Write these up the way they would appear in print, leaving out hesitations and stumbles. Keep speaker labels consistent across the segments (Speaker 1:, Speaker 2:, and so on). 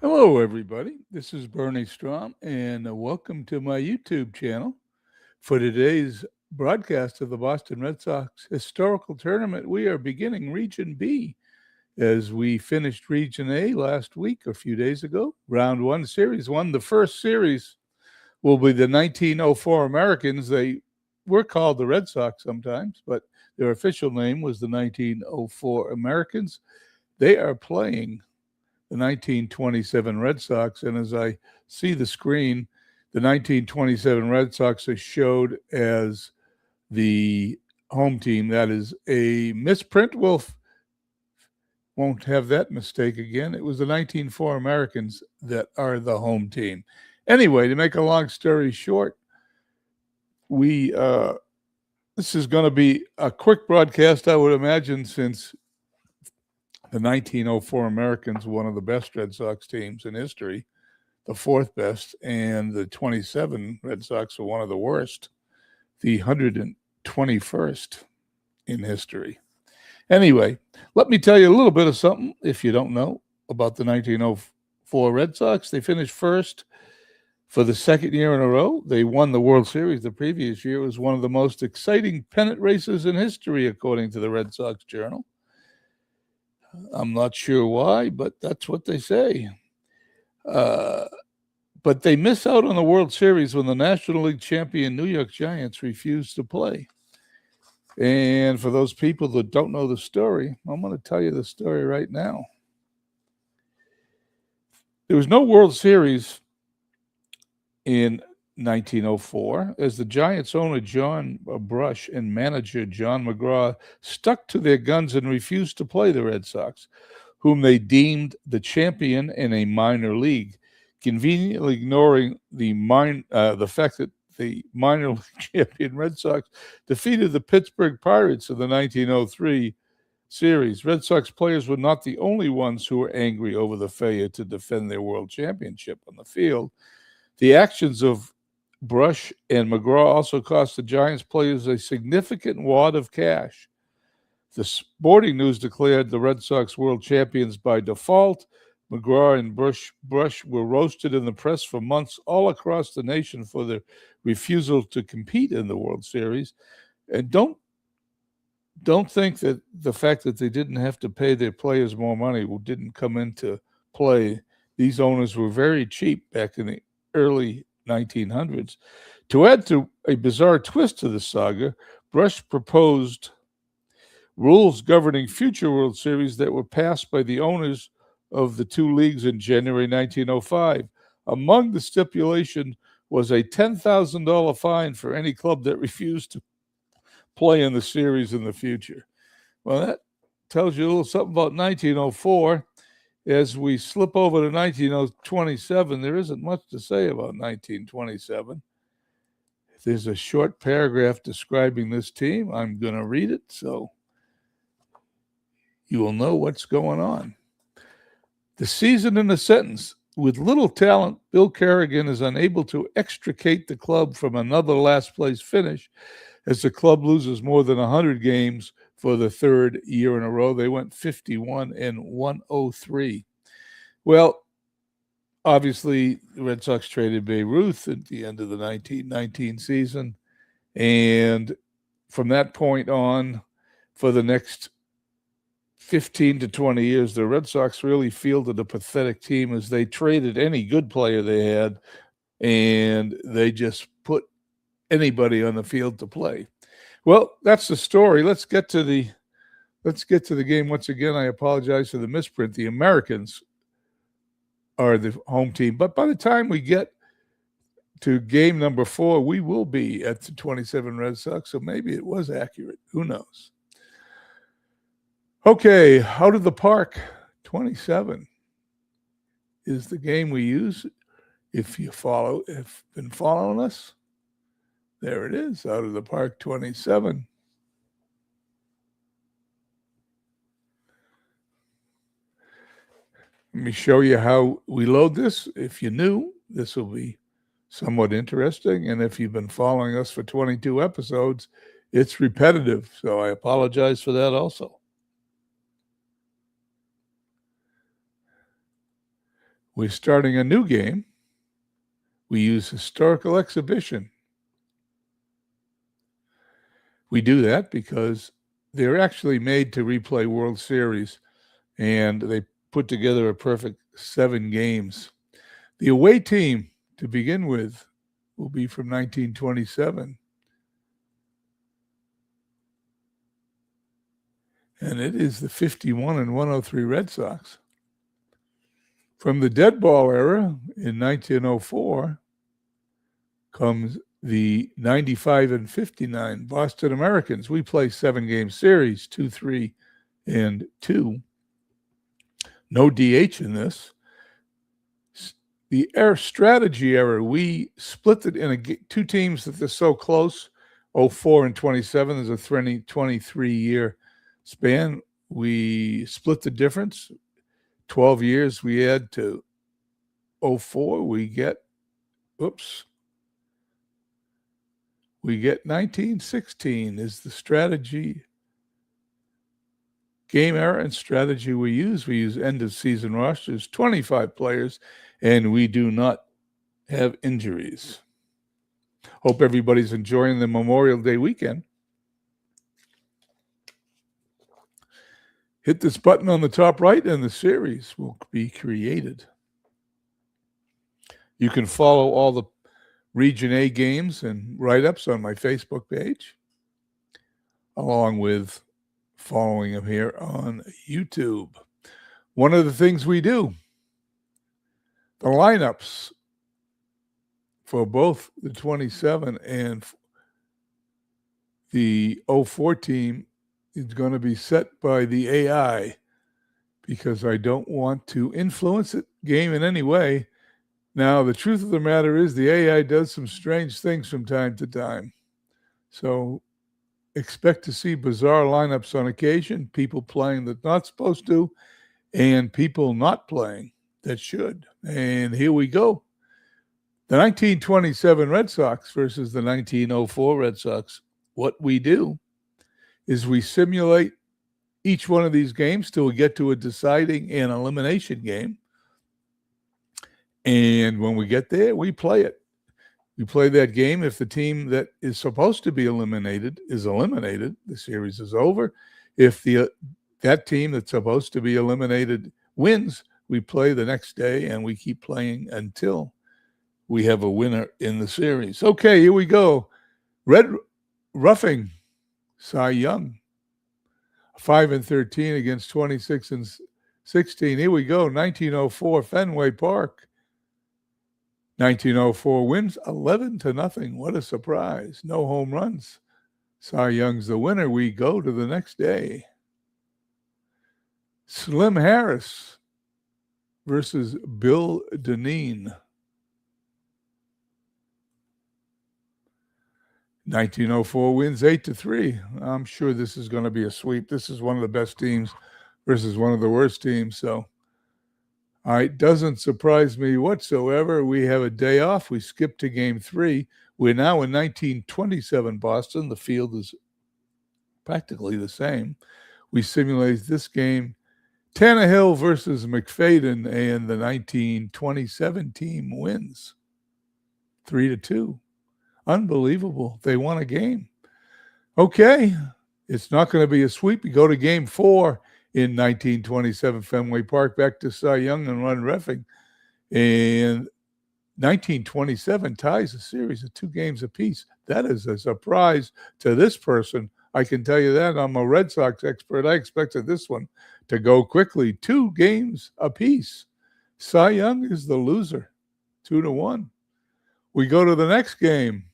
Speaker 1: Hello, everybody. This is Bernie Strom, and welcome to my YouTube channel. For today's broadcast of the Boston Red Sox Historical Tournament, we are beginning Region B as we finished Region A last week, a few days ago. Round one, Series 1. The first series will be the 1904 Americans. They were called the Red Sox sometimes, but their official name was the 1904 Americans. They are playing the 1927 Red Sox. And as I see the screen, the 1927 Red Sox are showed as the home team. That is a misprint. Won't have that mistake again. It was the 1904 Americans that are the home team. Anyway, to make a long story short, this is going to be a quick broadcast, I would imagine, since the 1904 Americans were one of the best Red Sox teams in history, the fourth best, and the 27 Red Sox were one of the worst, the 121st in history. Anyway, let me tell you a little bit of something, if you don't know, about the 1904 Red Sox. They finished first for the second year in a row. They won the World Series the previous year. It was one of the most exciting pennant races in history, according to the Red Sox Journal. I'm not sure why, but that's what they say. But they miss out on the World Series when the National League champion New York Giants refused to play. And for those people that don't know the story, I'm going to tell you the story right now. There was no World Series in 1904 as the Giants owner John Brush and manager John McGraw stuck to their guns and refused to play the Red Sox, whom they deemed the champion in a minor league, conveniently ignoring the fact that the minor league champion Red Sox defeated the Pittsburgh Pirates in the 1903 series. Red Sox players were not the only ones who were angry over the failure to defend their world championship on the field. The actions of Brush and McGraw also cost the Giants players a significant wad of cash. The Sporting News declared the Red Sox world champions by default. McGraw and Brush were roasted in the press for months all across the nation for their refusal to compete in the World Series. And don't think that the fact that they didn't have to pay their players more money didn't come into play. These owners were very cheap back in the early 1900s. To add to a bizarre twist to the saga, Brush proposed rules governing future World Series that were passed by the owners of the two leagues in January 1905. Among the stipulation was a $10,000 fine for any club that refused to play in the series in the future. Well, that tells you a little something about 1904. As we slip over to 1927, there isn't much to say about 1927. There's a short paragraph describing this team. I'm going to read it so you will know what's going on. The season in a sentence. With little talent, Bill Kerrigan is unable to extricate the club from another last-place finish as the club loses more than 100 games for the third year in a row. They went 51-103. Well, obviously, the Red Sox traded Babe Ruth at the end of the 1919 season. And from that point on, for the next 15 to 20 years, the Red Sox really fielded a pathetic team as they traded any good player they had, and they just put anybody on the field to play. Well, that's the story. Let's get to the game. Once again, I apologize for the misprint. The Americans are the home team, but by the time we get to game number 4, we will be at the 27 Red Sox, so maybe it was accurate. Who knows? Okay, Out of the Park 27 is the game we use. If you've been following us, there it is, Out of the Park 27. Let me show you how we load this. If you're new, this will be somewhat interesting. And if you've been following us for 22 episodes, it's repetitive. So I apologize for that also. We're starting a new game. We use historical exhibition. We do that because they're actually made to replay World Series, and they put together a perfect 7 games. The away team, to begin with, will be from 1927. And it is the 51 and 103 Red Sox. From the dead ball era in 1904 comes the 95 and 59 Boston Americans. We play 7-game series, 2, 3, and 2. No DH in this. The strategy era, we split it in 2 teams that they're so close, 04 and 27. There's a 23-year span. We split the difference. 12 years we add to 04. We get 1916 is the strategy game era and strategy we use. We use end of season rosters, 25 players, and we do not have injuries. Hope everybody's enjoying the Memorial Day weekend. Hit this button on the top right and the series will be created. You can follow all the Region A games and write-ups on my Facebook page, along with following them here on YouTube. One of the things we do, the lineups for both the 27 and the 04 team is going to be set by the AI because I don't want to influence the game in any way. Now, the truth of the matter is the AI does some strange things from time to time. So expect to see bizarre lineups on occasion, people playing that not supposed to, and people not playing that should. And here we go. The 1927 Red Sox versus the 1904 Red Sox. What we do is we simulate each one of these games till we get to a deciding and elimination game. And when we get there, we play it. We play that game. If the team that is supposed to be eliminated is eliminated, the series is over. If that team that's supposed to be eliminated wins, we play the next day, and we keep playing until we have a winner in the series. Okay, here we go. Red roughing Cy Young, 5 and 13 against 26 and 16. Here we go. 1904 Fenway Park. 1904 wins 11-0. What a surprise. No home runs. Cy Young's the winner. We go to the next day. Slim Harris versus Bill Dineen. 1904 wins 8-3. I'm sure this is going to be a sweep. This is one of the best teams versus one of the worst teams. So it doesn't surprise me whatsoever. We have a day off. We skip to game 3. We're now in 1927 Boston. The field is practically the same. We simulate this game. Tannehill versus McFadden, and the 1927 team wins 3-2. Unbelievable. They won a game. Okay. It's not going to be a sweep. You go to game 4 in 1927 Fenway Park, back to Cy Young and Ron Reffing. And 1927 ties a series of 2 games apiece. That is a surprise to this person. I can tell you that. I'm a Red Sox expert. I expected this one to go quickly. 2 games apiece. Cy Young is the loser, 2-1. We go to the next game.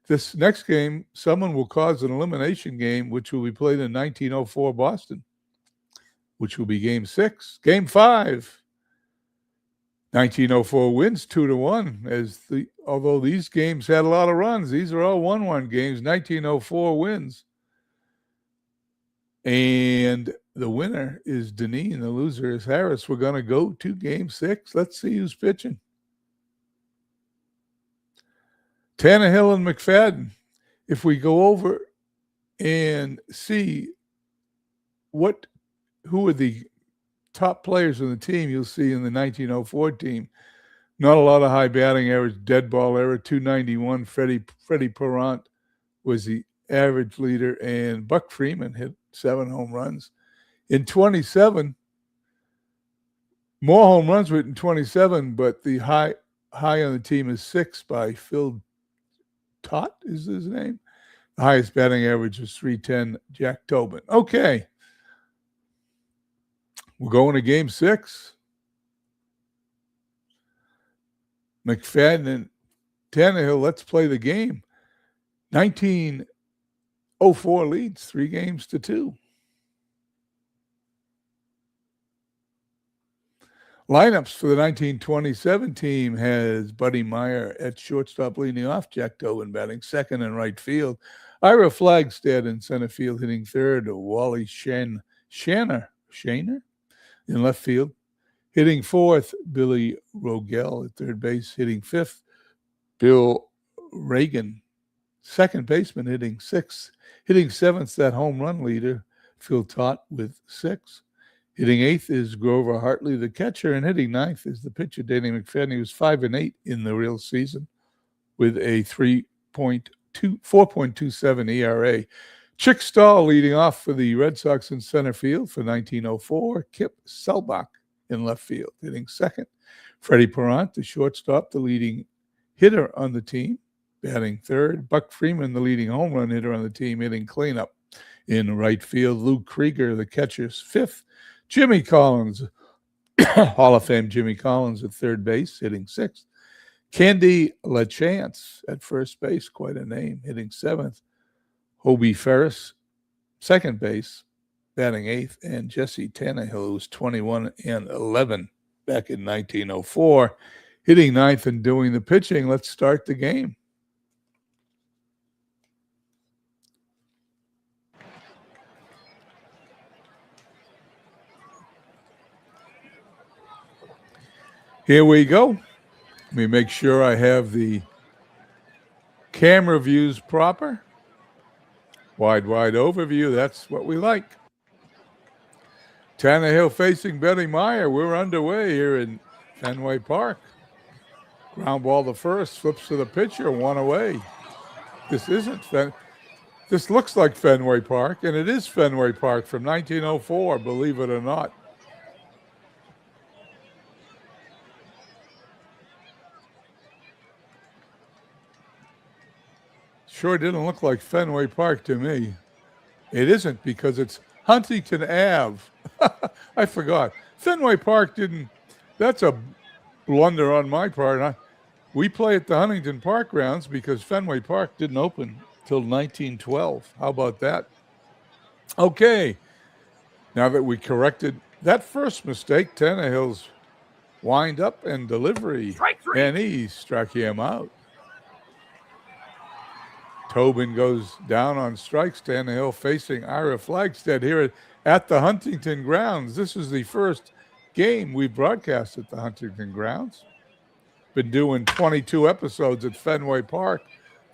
Speaker 1: This next game, someone will cause an elimination game, which will be played in 1904 Boston, which will be game 6. Game 5. 1904 wins 2-1. Although these games had a lot of runs, these are all 1-1 games. 1904 wins. And the winner is Dineen. The loser is Harris. We're going to go to game 6. Let's see who's pitching. Tannehill and McFadden. If we go over and see who are the top players in the team you'll see in the 1904 team. Not a lot of high batting average, dead ball error, 291. Freddie Perrant was the average leader, and Buck Freeman hit 7 home runs. In 27, more home runs were in 27, but the high on the team is 6 by Phil Tott is his name. The highest batting average was 310, Jack Tobin. Okay. We're going to game 6. McFadden and Tannehill, let's play the game. 1904 leads 3-2. Lineups for the 1927 team has Buddy Meyer at shortstop leading off, Jack Tobin batting second in right field, Ira Flagstad in center field hitting third, Wally Shaner in left field, hitting fourth, Billy Rogel at third base, hitting fifth, Bill Reagan, second baseman, hitting sixth, hitting seventh, that home run leader, Phil Tott with 6. Hitting eighth is Grover Hartley, the catcher, and hitting ninth is the pitcher, Danny McFadden. He was 5-8 in the real season with a 4.27 ERA. Chick Stahl leading off for the Red Sox in center field for 1904. Kip Selbach in left field, hitting second. Freddie Perrant, the shortstop, the leading hitter on the team, batting third. Buck Freeman, the leading home run hitter on the team, hitting cleanup in right field. Luke Krieger, the catcher's fifth. Jimmy Collins, Hall of Fame Jimmy Collins at third base, hitting sixth. Candy LaChance at first base, quite a name, hitting seventh. Hobie Ferris, second base, batting eighth. And Jesse Tannehill, who was 21-11 back in 1904, hitting ninth and doing the pitching. Let's start the game. Here we go. Let me make sure I have the camera views proper. Wide overview. That's what we like. Tannehill facing Buddy Meyer. We're underway here in Fenway Park. Ground ball to first, flips to the pitcher, 1 away. This looks like Fenway Park, and it is Fenway Park from 1904, believe it or not. Sure didn't look like Fenway Park to me. It isn't because it's Huntington Ave. I forgot. Fenway Park didn't. That's a blunder on my part. We play at the Huntington Park grounds because Fenway Park didn't open till 1912. How about that? Okay. Now that we corrected that first mistake, Tannehill's wind up and delivery. And he struck him out. Tobin goes down on strikes. Tannehill facing Ira Flagstad here at the Huntington grounds. This is the first game we broadcast at the Huntington grounds. Been doing 22 episodes at Fenway Park.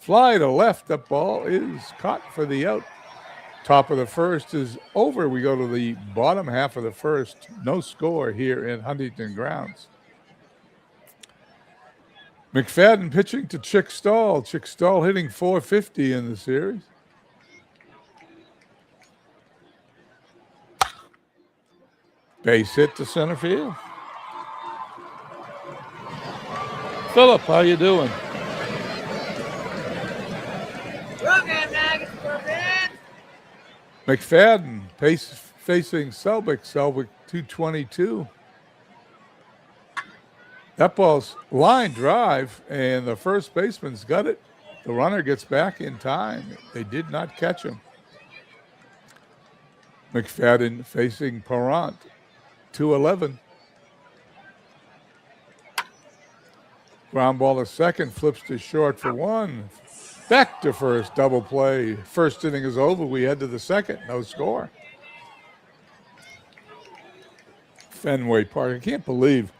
Speaker 1: Fly to left. That ball is caught for the out. Top of the first is over. We go to the bottom half of the first. No score here in Huntington grounds. McFadden pitching to Chick Stahl. Chick Stahl hitting .450 in the series. Base hit to center field. Philip, how you doing? McFadden facing Selbach. Selbach 222. That ball's line drive, and the first baseman's got it. The runner gets back in time. They did not catch him. McFadden facing Perrant, 211. Ground ball to second, flips to short for 1. Back to first, double play. First inning is over. We head to the second, no score. Fenway Park. I can't believe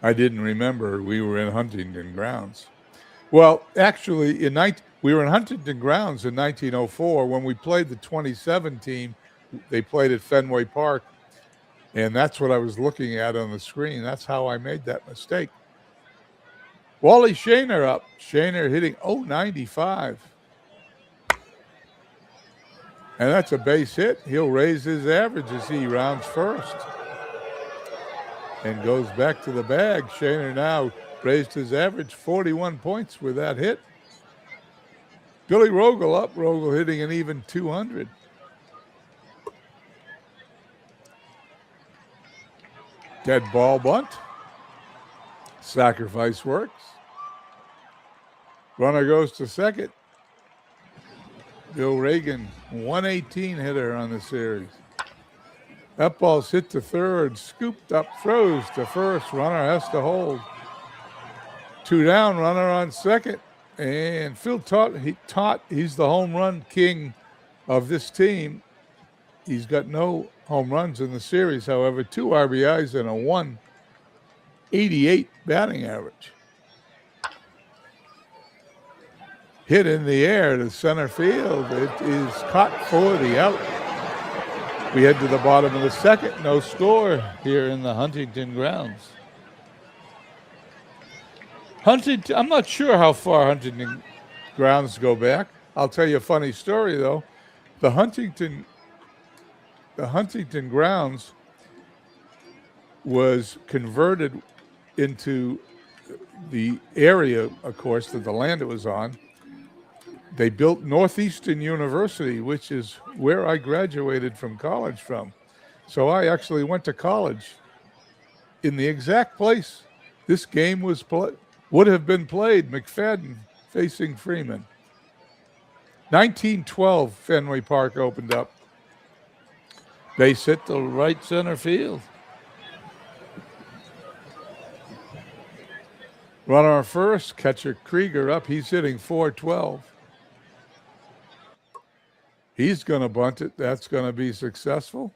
Speaker 1: I didn't remember we were in Huntington grounds. Well, actually, we were in Huntington grounds in 1904 when we played the 27 team. They played at Fenway Park. And that's what I was looking at on the screen. That's how I made that mistake. Wally Shaner up. Shaner hitting .095. And that's a base hit. He'll raise his average as he rounds first. And goes back to the bag. Shaner now raised his average 41 points with that hit. Billy Rogel up. Rogel hitting an even 200. Dead ball bunt. Sacrifice works. Runner goes to second. Bill Reagan, 118 hitter on the series. That ball's hit to third, scooped up, throws to first. Runner has to hold. 2 down, runner on second. And PhilTott, he's the home run king of this team. He's got no home runs in the series, however, 2 RBIs and a 188 batting average. Hit in the air to center field. It is caught for the out. We head to the bottom of the second. No score here in the Huntington grounds. I'm not sure how far Huntington grounds go back. I'll tell you a funny story, though. The Huntington grounds was converted into the area, of course, that the land it was on. They built Northeastern University, which is where I graduated from college from. So I actually went to college in the exact place this game would have been played, McFadden facing Freeman. 1912, Fenway Park opened up. Base hit to right center field. Runner first, catcher Krieger up. He's hitting .412. He's going to bunt it. That's going to be successful.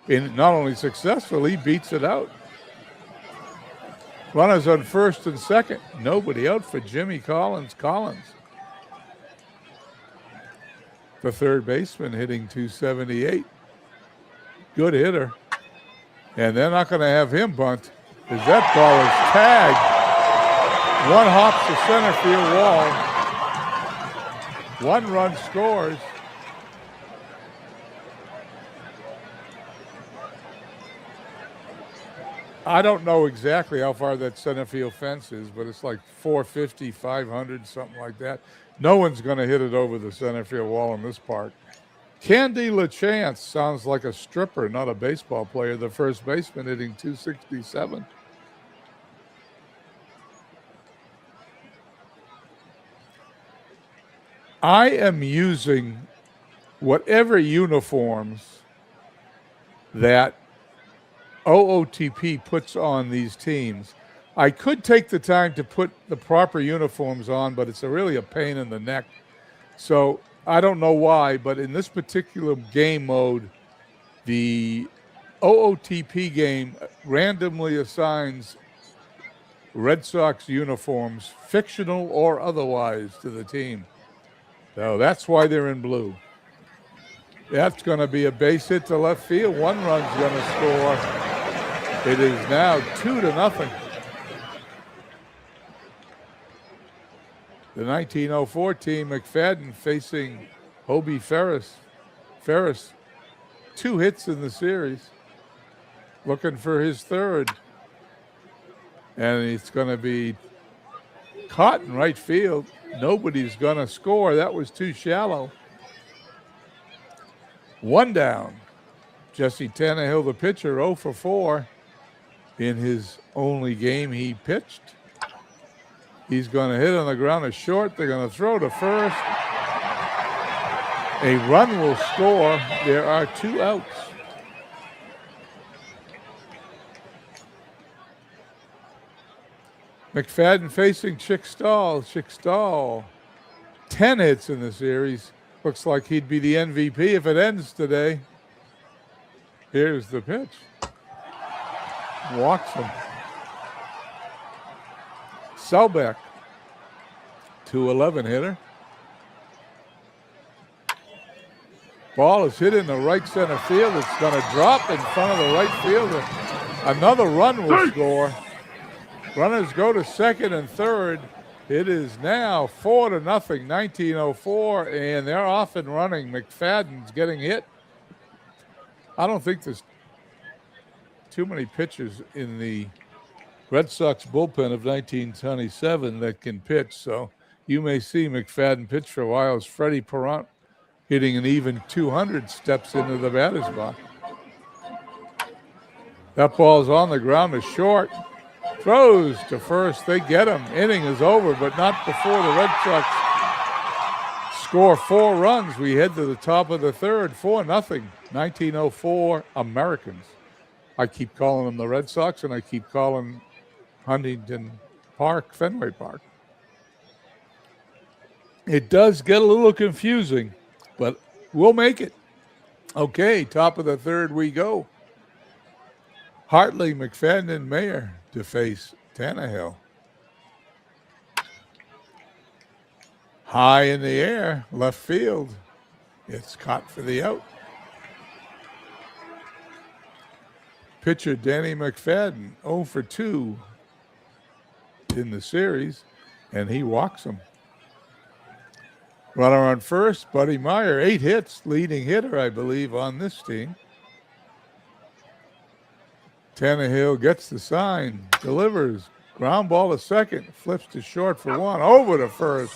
Speaker 1: And not only successful, he beats it out. Runners on first and second. Nobody out for Jimmy Collins. The third baseman hitting .278. Good hitter. And they're not going to have him bunt, because that ball is tagged. One hops the center field wall. 1 run scores. I don't know exactly how far that center field fence is, but it's like 450, 500, something like that. No one's going to hit it over the center field wall in this park. Candy LaChance sounds like a stripper, not a baseball player. The first baseman hitting .267. I am using whatever uniforms that OOTP puts on these teams. I could take the time to put the proper uniforms on, but it's really a pain in the neck. So I don't know why, but in this particular game mode, the OOTP game randomly assigns Red Sox uniforms, fictional or otherwise, to the team. So that's why they're in blue. That's going to be a base hit to left field. 1 run's going to score. It is now 2-0. The 1904 team, McFadden facing Hobie Ferris. Ferris, 2 hits in the series, looking for his third. And it's going to be caught in right field. Nobody's going to score. That was too shallow. 1 down. Jesse Tannehill, the pitcher, 0 for 4 in his only game he pitched. He's going to hit on the ground to short. They're going to throw to first. A run will score. There are 2 outs. McFadden facing Chick Stahl. Chick Stahl, 10 hits in the series. Looks like he'd be the MVP if it ends today. Here's the pitch. Walks him. Selbeck, 211 hitter. Ball is hit in the right center field. It's going to drop in front of the right fielder. Another run will score. Runners go to second and third. It is now 4-0, 1904, and they're off and running. McFadden's getting hit. I don't think there's too many pitchers in the Red Sox bullpen of 1927 that can pitch, so you may see McFadden pitch for a while as Freddie Perrant, hitting an even 200, steps into the batter's box. That ball's on the ground to short. Throws to first. They get him. Inning is over, but not before the Red Sox score 4 runs. We head to the top of the third, 4-0, 1904 Americans. I keep calling them the Red Sox, and I keep calling Huntington Park Fenway Park. It does get a little confusing, but we'll make it. Okay, top of the third we go. Hartley, McFadden, and Mayer to face Tannehill. High in the air, left field. It's caught for the out. Pitcher Danny McFadden, 0 for 2 in the series, and he walks him. Runner on first, Buddy Meyer, 8 hits, leading hitter, I believe, on this team. Tannehill gets the sign, delivers, ground ball to second, flips to short for 1, over to first,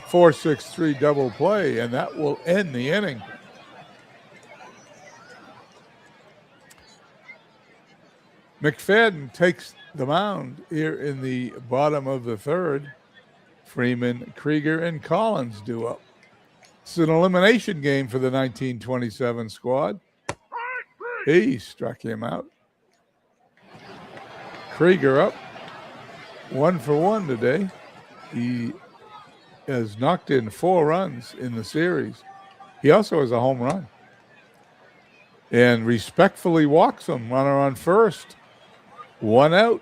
Speaker 1: 4-6-3 double play, and that will end the inning. McFadden takes the mound here in the bottom of the third. Freeman, Krieger, and Collins do up. It's an elimination game for the 1927 squad. He struck him out. Krieger up 1 for 1 today. He has knocked in 4 runs in the series. He also has a home run. And respectfully walks him. Runner on first. 1 out.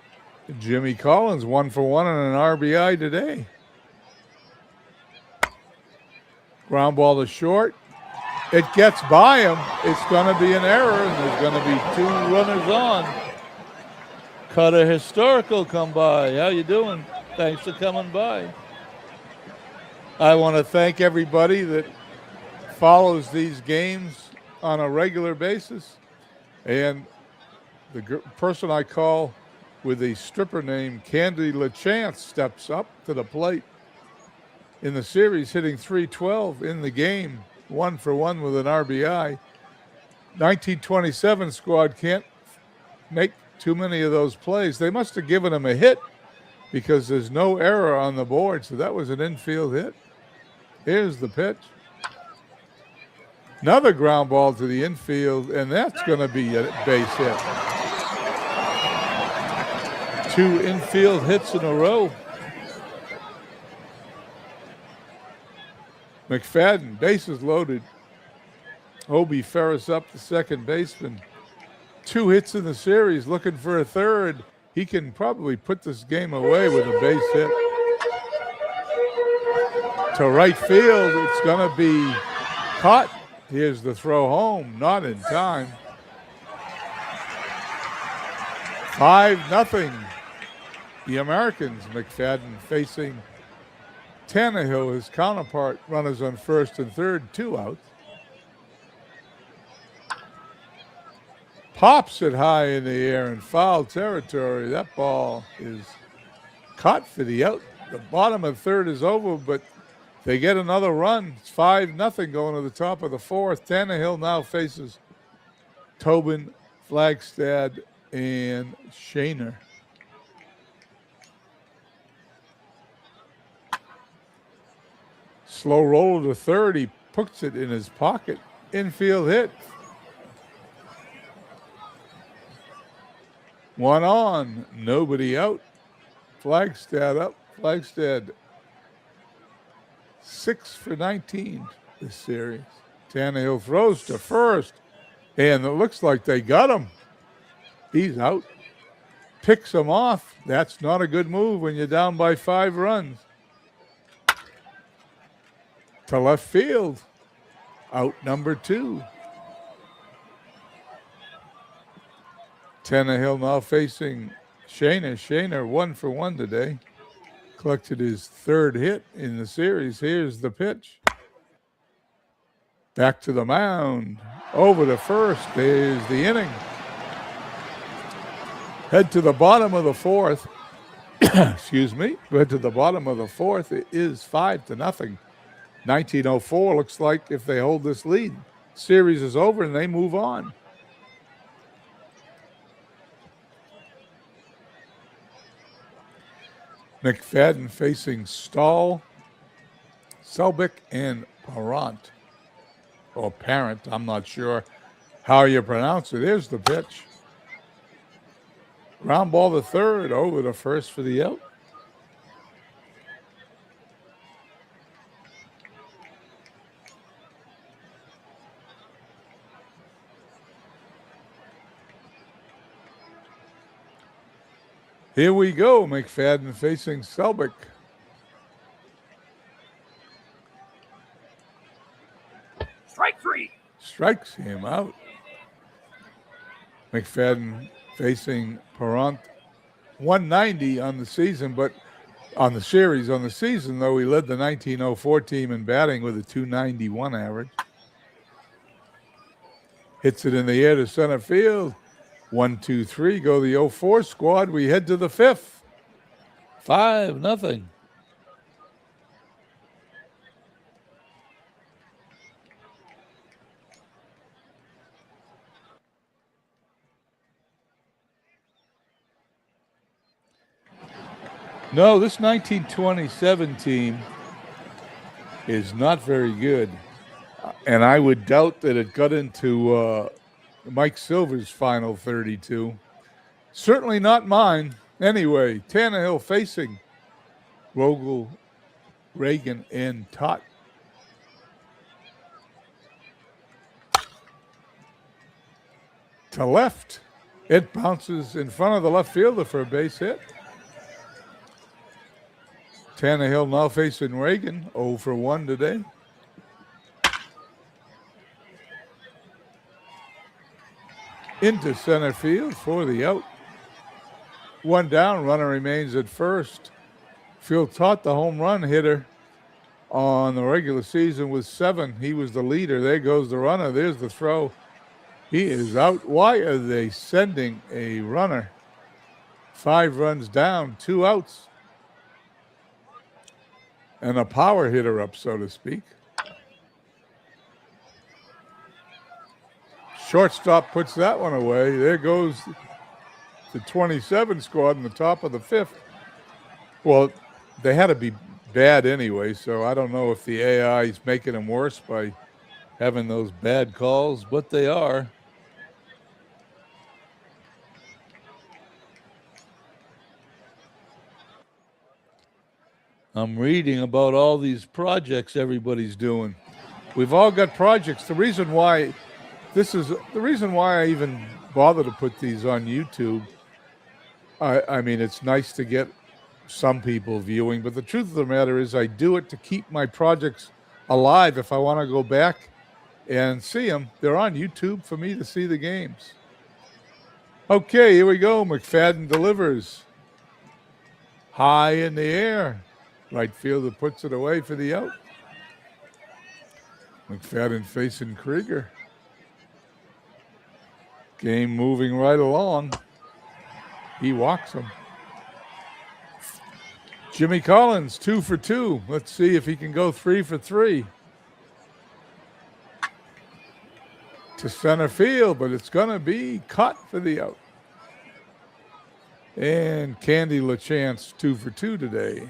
Speaker 1: Jimmy Collins 1 for 1 and an RBI today. Ground ball to short. It gets by him. It's going to be an error, and there's going to be 2 runners on. Cutter Historical come by. How you doing? Thanks for coming by. I want to thank everybody that follows these games on a regular basis. And the person I call with the stripper name Candy LaChance steps up to the plate in the series, hitting .312 in the game, 1 for 1 with an RBI. 1927 squad can't make too many of those plays. They must have given him a hit because there's no error on the board, so that was an infield hit. Here's the pitch. Another ground ball to the infield, and that's going to be a base hit. 2 infield hits in a row. McFadden, bases loaded. Obie Ferris up, the second baseman. 2 hits in the series, looking for a third. He can probably put this game away with a base hit. To right field, it's going to be caught. Here's the throw home, not in time. 5-0. The Americans, McFadden facing Tannehill, his counterpart, runners on first and third, 2 outs. Pops it high in the air in foul territory. That ball is caught for the out. The bottom of third is over, but they get another run. It's 5-0 going to the top of the fourth. Tannehill now faces Tobin, Flagstad, and Shaner. Slow roll to third. He puts it in his pocket. Infield hit. 1 on, nobody out. Flagstad up. Flagstad 6 for 19 this series. Tannehill throws to first, and it looks like they got him. He's out. Picks him off. That's not a good move when you're down by 5 runs. To left field. Out number 2. Tannehill now facing Shaner. Shaner 1 for 1 today. Collected his 3rd hit in the series. Here's the pitch. Back to the mound. Over to first. There's the inning. Head to the bottom of the 4th. Excuse me. Head to the bottom of the 4th. It is 5-0. 1904 looks like if they hold this lead, series is over and they move on. McFadden facing Stahl, Selbich, and Parent. Or Parent, I'm not sure how you pronounce it. Here's the pitch. Ground ball to third, over to first for the out. Here we go, McFadden facing Selbich.
Speaker 2: Strike 3.
Speaker 1: Strikes him out. McFadden facing Parent. 190 on the season, but on the series. On the season, though, he led the 1904 team in batting with a 291 average. Hits it in the air to center field. 1, 2, 3, go the 04 squad. We head to the 5th. 5-0. No, this 1927 team is not very good. And I would doubt that it got into Mike Silver's final 32. Certainly not mine. Anyway, Tannehill facing Rogel, Reagan, and Tot. To left. It bounces in front of the left fielder for a base hit. Tannehill now facing Reagan, 0 for 1 today. Into center field for the out. 1 down, runner remains at first. Phil Tot, the home run hitter on the regular season, was 7. He was the leader. There goes the runner. There's the throw. He is out. Why are they sending a runner? 5 runs down, 2 outs. And a power hitter up, so to speak. Shortstop puts that one away. There goes the 27 squad in the top of the 5th. Well, they had to be bad anyway, so I don't know if the AI is making them worse by having those bad calls, but they are. I'm reading about all these projects everybody's doing. We've all got projects. The reason why I even bother to put these on YouTube. I mean, it's nice to get some people viewing, but the truth of the matter is I do it to keep my projects alive. If I want to go back and see them, they're on YouTube for me to see the games. Okay, here we go. McFadden delivers. High in the air. Right fielder puts it away for the out. McFadden facing Krieger. Game moving right along. He walks him. Jimmy Collins, 2 for 2. Let's see if he can go 3 for 3. To center field, but it's going to be caught for the out. And Candy LaChance, 2 for 2 today.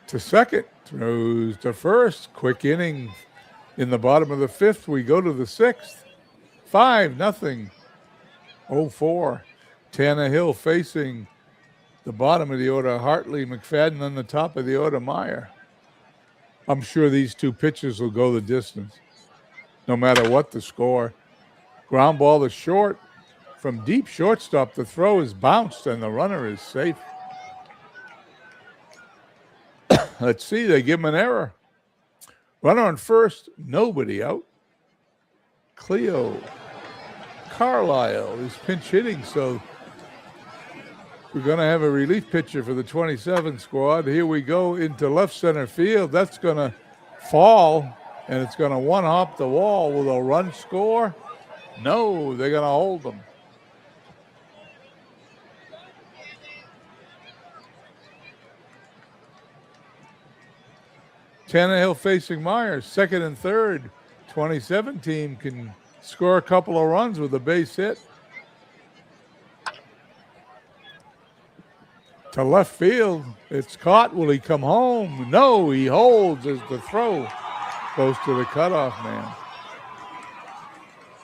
Speaker 1: To second, throws to first. Quick inning in the bottom of the 5th. We go to the 6th. 5-0. 0-4. Tannehill facing the bottom of the order. Hartley, McFadden on the top of the order. Meyer. I'm sure these two pitchers will go the distance, no matter what the score. Ground ball to short. From deep shortstop, the throw is bounced and the runner is safe. Let's see, they give him an error. Runner on first, nobody out. Cleo Carlisle is pinch hitting, so we're going to have a relief pitcher for the 27 squad. Here we go into left center field. That's going to fall, and it's going to one-hop the wall. Will a run score? No, they're going to hold them. Tannehill facing Myers, second and third. 27 team can score a couple of runs with a base hit. To left field, it's caught. Will he come home? No, he holds as the throw goes to the cutoff man.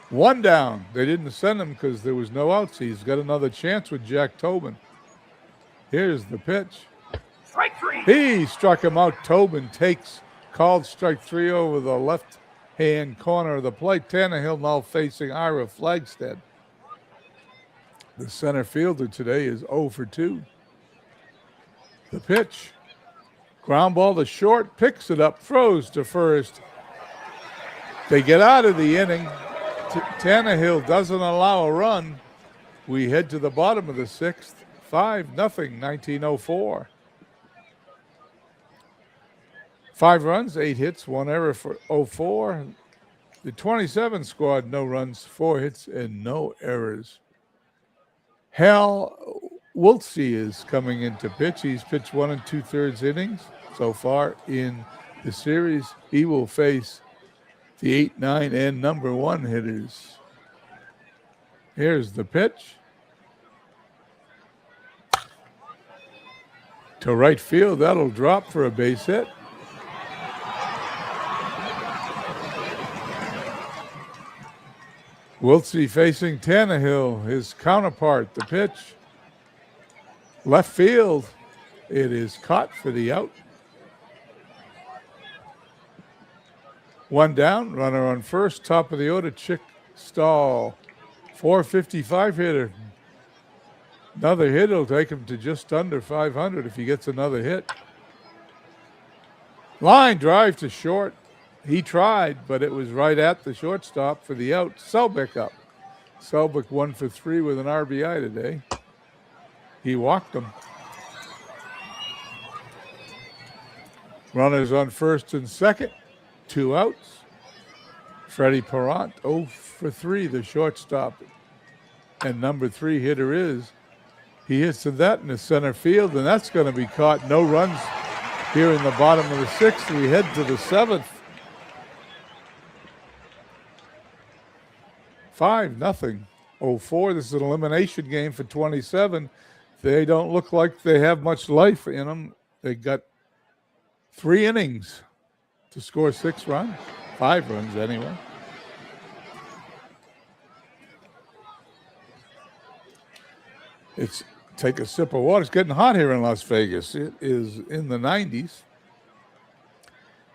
Speaker 1: One down. They didn't send him because there was no outs. He's got another chance with Jack Tobin. Here's the pitch.
Speaker 2: Strike three.
Speaker 1: He struck him out. Tobin takes called strike three over the left-hand corner of the plate. Tannehill now facing Ira Flagstead. The center fielder today is 0 for 2. The pitch. Ground ball to short, picks it up, throws to first. They get out of the inning. Tannehill doesn't allow a run. We head to the bottom of the sixth. 5-0, 1904. 5 runs, 8 hits, 1 error for 04. The 27 squad, no runs, 4 hits, and no errors. Hal Wiltsey is coming into pitch. He's pitched 1 2/3 innings so far in the series. He will face the 8, 9, and number 1 hitters. Here's the pitch. To right field, that'll drop for a base hit. Wiltsey facing Tannehill, his counterpart. The pitch. Left field. It is caught for the out. 1 down. Runner on first. Top of the order. Chick Stahl. 455 hitter. Another hit will take him to just under 500 if he gets another hit. Line drive to short. He tried, but it was right at the shortstop for the out. Selbeck up. Selbeck 1 for 3 with an RBI today. He walked him. Runners on first and second. 2 outs. Freddie Perrant 0 for 3, the shortstop. And number 3 hitter is. He hits to that in the center field, and that's going to be caught. No runs here in the bottom of the sixth. We head to the seventh. 5-0. 04. This is an elimination game for 27. They don't look like they have much life in them. They got 3 innings to score 6 runs. 5 runs anyway. It's take a sip of water. It's getting hot here in Las Vegas. It is in the 90s.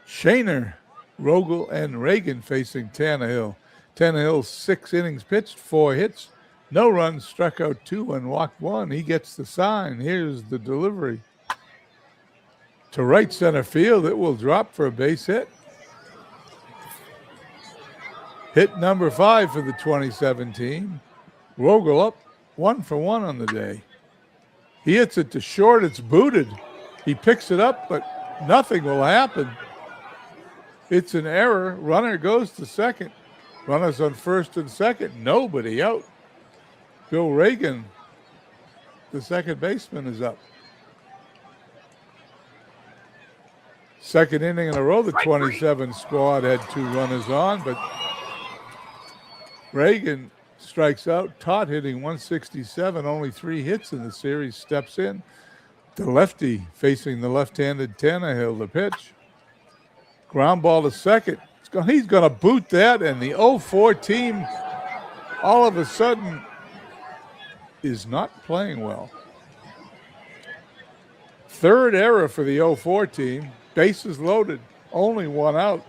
Speaker 1: Shaner, Rogel, and Reagan facing Tannehill. Tannehill 6 innings pitched, 4 hits, no runs, struck out 2 and walked 1. He gets the sign. Here's the delivery. To right center field, it will drop for a base hit. Hit number 5 for the 27 team. Rogel up 1 for 1 on the day. He hits it to short. It's booted. He picks it up, but nothing will happen. It's an error. Runner goes to second. Runners on first and second. Nobody out. Bill Reagan, the second baseman, is up. Second inning in a row, the 27 squad had 2 runners on, but Reagan strikes out. Todd hitting 167, only 3 hits in the series, steps in. The lefty facing the left-handed Tannehill, the pitch. Ground ball to second. He's going to boot that, and the 04 team all of a sudden is not playing well. Third error for the 04 team. Bases loaded, only 1 out.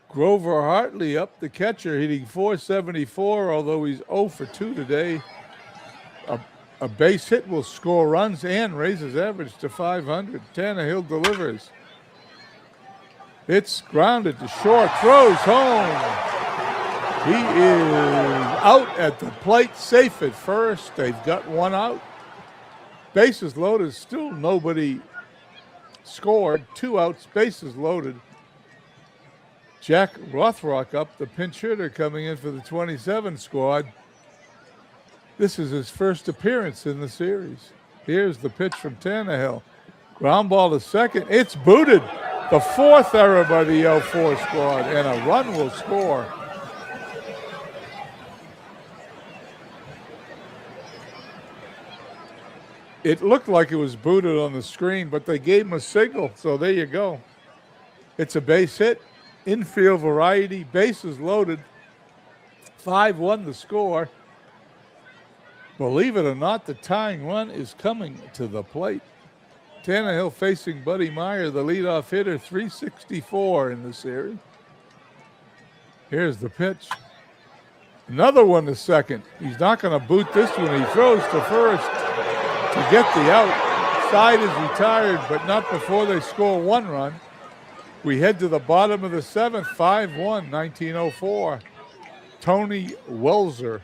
Speaker 1: Grover Hartley up the catcher, hitting 474, although he's 0 for 2 today. A base hit will score runs and raise his average to 500. Tannehill delivers. It's grounded to short, throws home. He is out at the plate, safe at first. They've got one out. Bases loaded, still nobody scored. 2 outs, bases loaded. Jack Rothrock up, the pinch hitter coming in for the 27 squad. This is his first appearance in the series. Here's the pitch from Tannehill. Ground ball to second. It's booted. The 4th error by the L4 squad, and a run will score. It looked like it was booted on the screen, but they gave him a signal, so there you go. It's a base hit, infield variety, bases loaded. 5-1 the score. Believe it or not, the tying run is coming to the plate. Tannehill facing Buddy Meyer, the leadoff hitter, 364 in the series. Here's the pitch. Another one to second. He's not going to boot this one. He throws to first to get the out. Side is retired, but not before they score 1 run. We head to the bottom of the 7th, 5-1, 1904. Tony Welzer,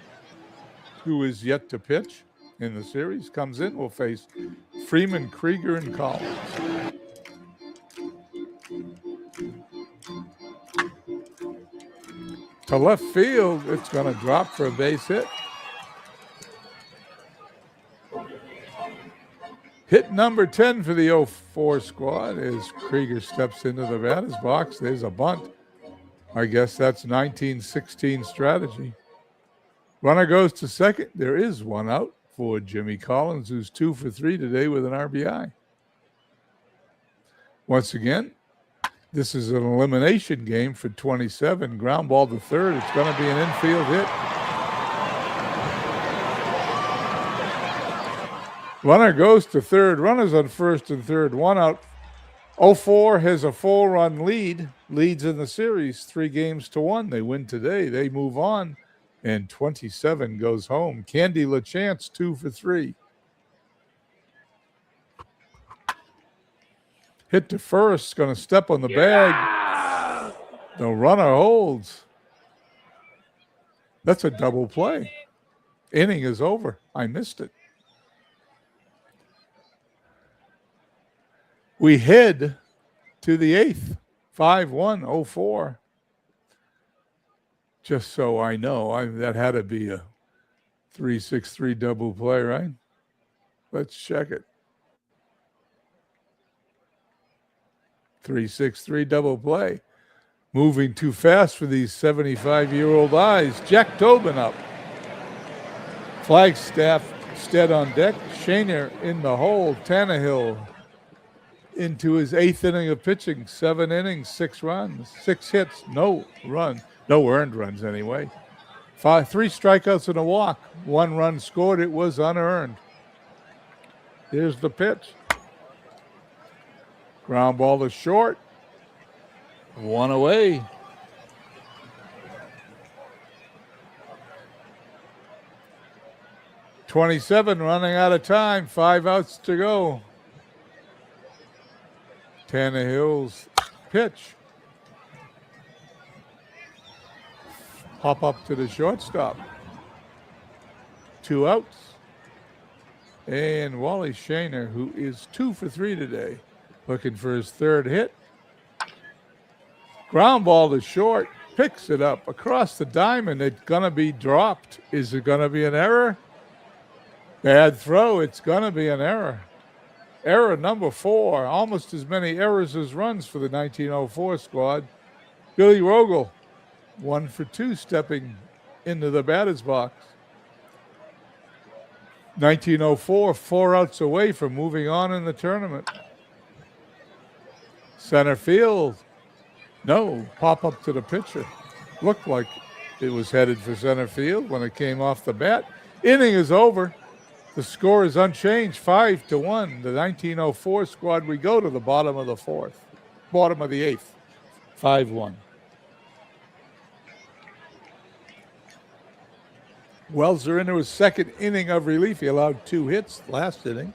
Speaker 1: who is yet to pitch in the series, comes in. Will face Freeman, Krieger, and Collins. To left field, it's going to drop for a base hit. Hit number 10 for the 04 squad as Krieger steps into the batter's box. There's a bunt. I guess that's 1916 strategy. Runner goes to second. There is 1 out for Jimmy Collins, who's 2 for 3 today with an RBI. Once again, this is an elimination game for 27. Ground ball to third. It's going to be an infield hit. Runner goes to third. Runners on first and third. 1 out. 04 has a 4-run lead. Leads in the series 3-1. They win today. They move on. And 27 goes home. Candy LaChance, 2 for 3. Hit to first. Going to step on the bag. The runner holds. That's a double play. Inning is over. I missed it. We head to the 8th, 5-1, 04. Just so I know, that had to be a 3-6-3 double play, right? Let's check it. 3-6-3 double play. Moving too fast for these 75-year-old eyes. Jack Tobin up. Flagstaff, Stead on deck. Shaner in the hole. Tannehill into his 8th inning of pitching. 7 innings, 6 runs, 6 hits, no earned runs anyway. 3 strikeouts and a walk. 1 run scored. It was unearned. Here's the pitch. Ground ball to short. 1 away. .27 running out of time. 5 outs to go. Tannehill's pitch. Pop up to the shortstop. 2 outs. And Wally Shaner, who is 2 for 3 today, looking for his 3rd hit. Ground ball to short. Picks it up across the diamond. It's going to be dropped. Is it going to be an error? Bad throw. It's going to be an error. Error number 4. Almost as many errors as runs for the 1904 squad. Billy Rogel, 1 for 2, stepping into the batter's box. 1904, 4 outs away from moving on in the tournament. Center field. No, pop up to the pitcher. Looked like it was headed for center field when it came off the bat. Inning is over. The score is unchanged, 5-1. The 1904 squad, we go to the bottom of the 4th. Bottom of the 8th, 5-1. Welzer into his 2nd inning of relief. He allowed 2 hits last inning.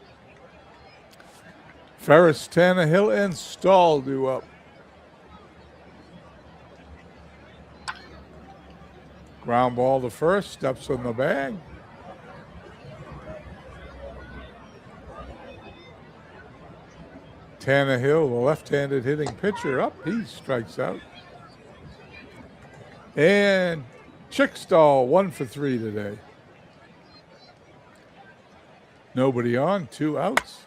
Speaker 1: Ferris, Tannehill, and Stahl do up. Ground ball to first, steps on the bag. Tannehill, the left-handed hitting pitcher, up. He strikes out. And Chickstall, 1 for 3 today. Nobody on, 2 outs.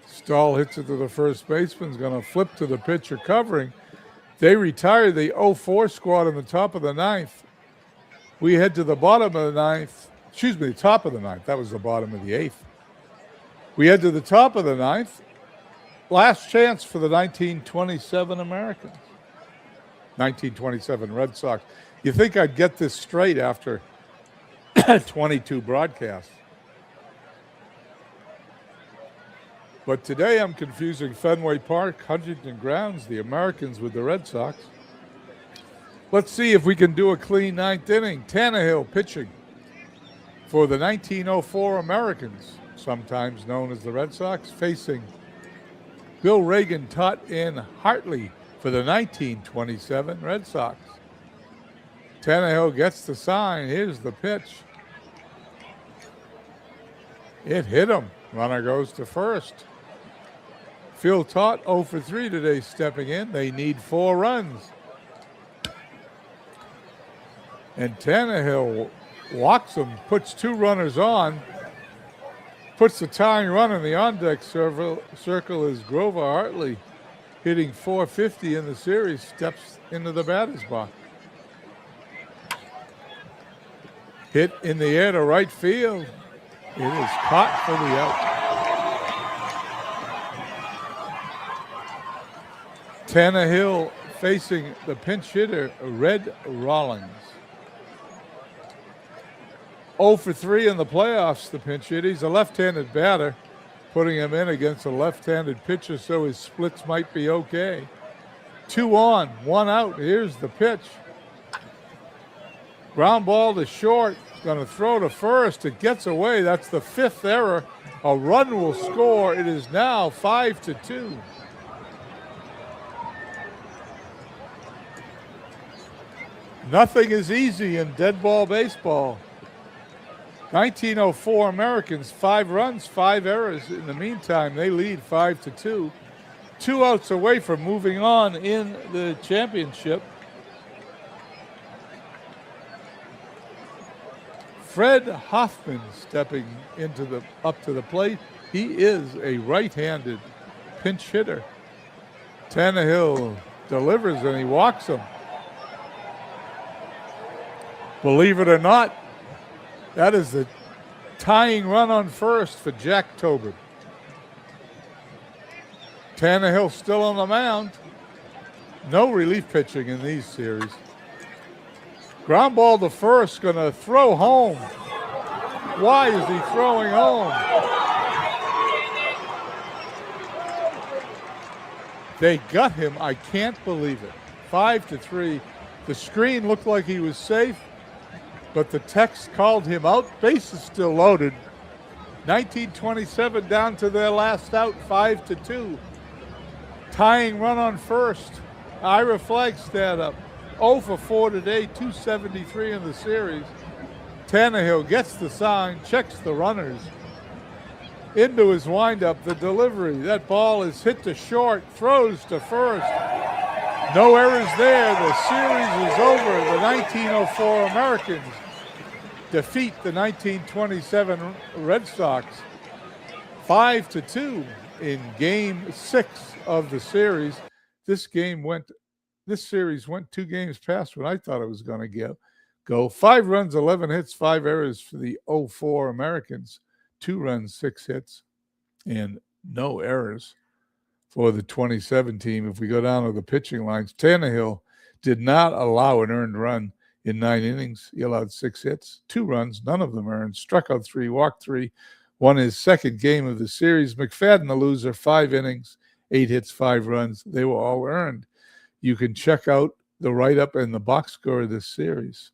Speaker 1: Stahl hits it to the first baseman, going to flip to the pitcher covering. They retire the 0-4 squad in the top of the 9th. We head to the bottom of the 9th. Excuse me, the top of the 9th. That was the bottom of the 8th. We head to the top of the 9th. Last chance for the 1927 Americans. 1927 Red Sox. You think I'd get this straight after 22 broadcasts. But today I'm confusing Fenway Park, Huntington Grounds, the Americans with the Red Sox. Let's see if we can do a clean 9th inning. Tannehill pitching for the 1904 Americans, sometimes known as the Red Sox, facing Bill Reagan, Tutt, and Hartley for the 1927 Red Sox. Tannehill gets the sign. Here's the pitch. It hit him. Runner goes to first. Phil Tutt, 0 for 3 today, stepping in. They need 4 runs. And Tannehill walks him, puts 2 runners on, puts the tying run in the on-deck circle is Grover Hartley, hitting .450 in the series, steps into the batter's box. Hit in the air to right field. It is caught for the out. Tannehill facing the pinch hitter, Red Rollins. 0 for 3 in the playoffs, the pinch hitter. He's a left-handed batter, putting him in against a left-handed pitcher, so his splits might be okay. 2 on, 1 out. Here's the pitch. Ground ball to short. Going to throw to first. It gets away. That's the 5th error. A run will score. It is now 5-2. Nothing is easy in dead ball baseball. 1904 Americans, 5 runs, 5 errors. In the meantime, they lead 5-2. 2 outs away from moving on in the championship. Fred Hoffman stepping up to the plate. He is a right-handed pinch hitter. Tannehill delivers and he walks him. Believe it or not, that is the tying run on first for Jack Tobin. Tannehill still on the mound. No relief pitching in these series. Ground ball to first, going to throw home. Why is he throwing home? They got him. I can't believe it. 5-3. The screen looked like he was safe, but the text called him out. Bases still loaded. 1927 down to their last out, 5-2. Tying run on first. Ira Flagstad up. 0 for 4 today, 273 in the series. Tannehill gets the sign, checks the runners. Into his windup, the delivery. That ball is hit to short, throws to first. No errors there. The series is over. The 1904 Americans defeat the 1927 Red Sox 5-2 in Game 6 of the series. This series went 2 games past what I thought it was going to go. 5 runs, 11 hits, 5 errors for the 04 Americans. 2 runs, 6 hits, and no errors for the 27 team. If we go down to the pitching lines, Tannehill did not allow an earned run in 9 innings. He allowed 6 hits, 2 runs, none of them earned, struck out 3, walked 3, won his second game of the series. McFadden, the loser, 5 innings, 8 hits, 5 runs. They were all earned. You can check out the write-up and the box score of this series.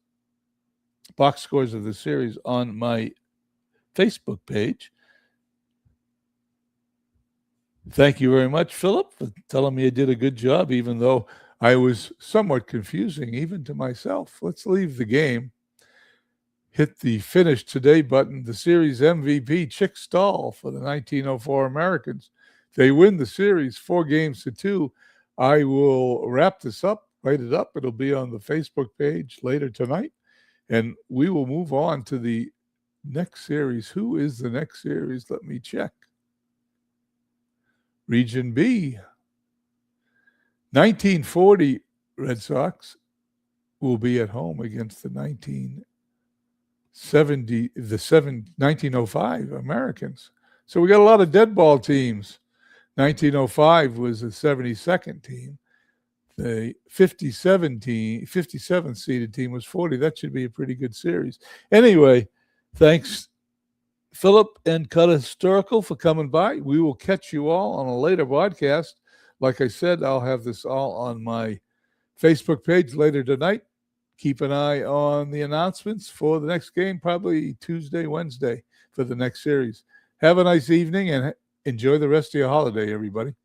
Speaker 1: Box scores of the series on my Facebook page. Thank you very much, Philip, for telling me I did a good job, even though I was somewhat confusing even to myself. Let's leave the game. Hit the finish today button. The series MVP, Chick Stahl, for the 1904 Americans. They win the series 4-2. I will wrap this up, write it up. It'll be on the Facebook page later tonight. And we will move on to the next series. Who is the next series? Let me check. Region B. 1940 Red Sox will be at home against the 1905 Americans. So we got a lot of dead ball teams. 1905 was the 72nd team. The 57th seeded team was 40. That should be a pretty good series. Anyway, thanks, Philip and Cut Historical, for coming by. We will catch you all on a later broadcast. Like I said, I'll have this all on my Facebook page later tonight. Keep an eye on the announcements for the next game, probably Tuesday, Wednesday, for the next series. Have a nice evening and enjoy the rest of your holiday, everybody.